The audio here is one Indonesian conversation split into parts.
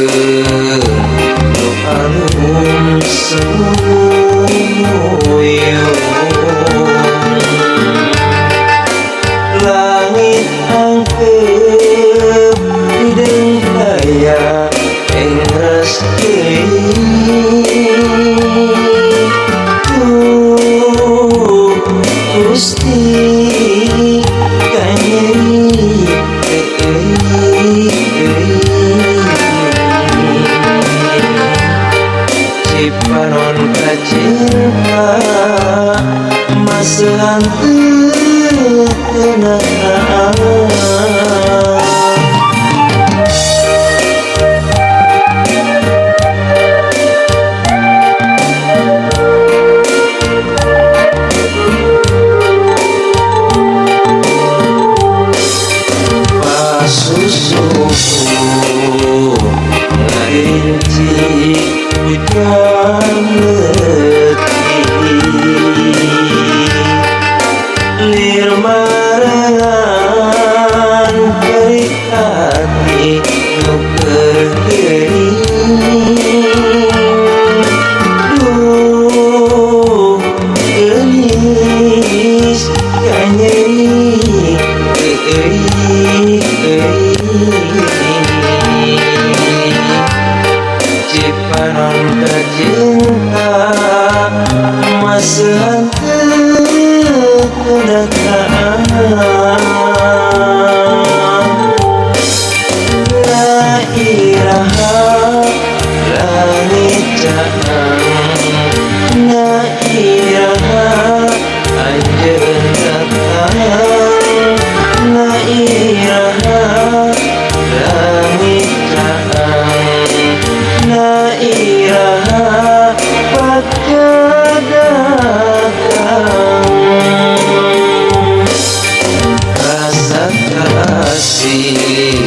nu alum semuyung langit angkep hidung daya engras Gusti kanyeri cipanon kacinta masehan tenang susuku ngarinci hujan letih lir marangan kerik hati nu duh gelis kanyeri cipanon kacinta masehan kedataan la iraha langit jaang la iraha anjeun datang la iraha langit jaang la iraha pagkadakang rasa kasih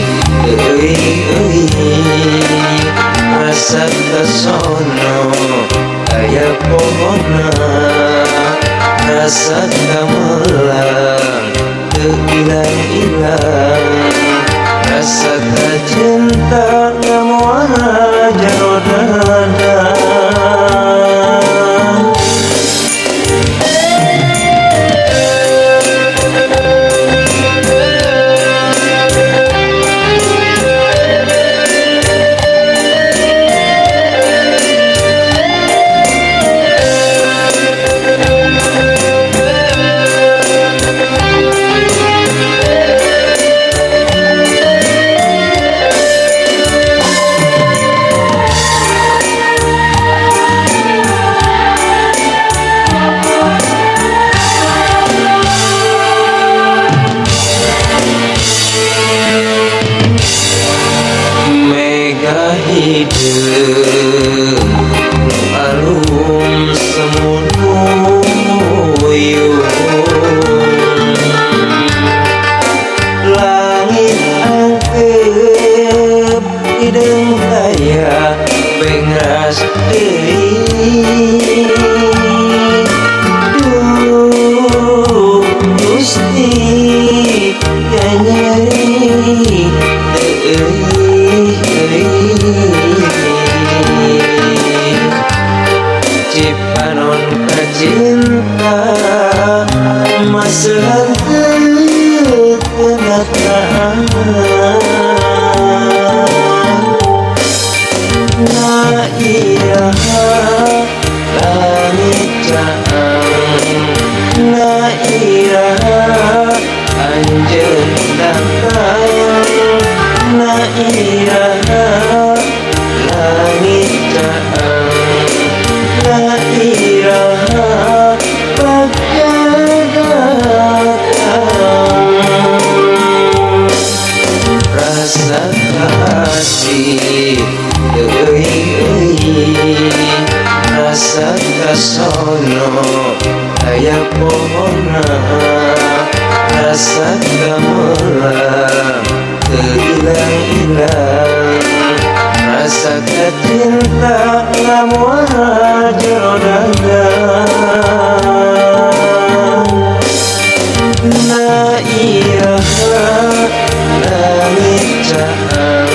rasa kasono aya pohona rasa gamelang teu ilang-ilang rasa kacinta ngamoal jero dada hidup alum semuyung langit angkep hidung daya bengras duh Gusti kanyeri cipanon kacinta masehan kedataan la iraha langit jaang la iraha anjeun datang la iraha langit jaang la iraha pagkadakang rasa kasih rasa kasono aya pohona rasa gamelang teu ilang-ilang rasa kacinta ngamoal jero dada la iraha langit jaang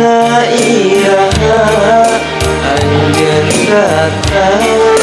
la iraha anjeun datang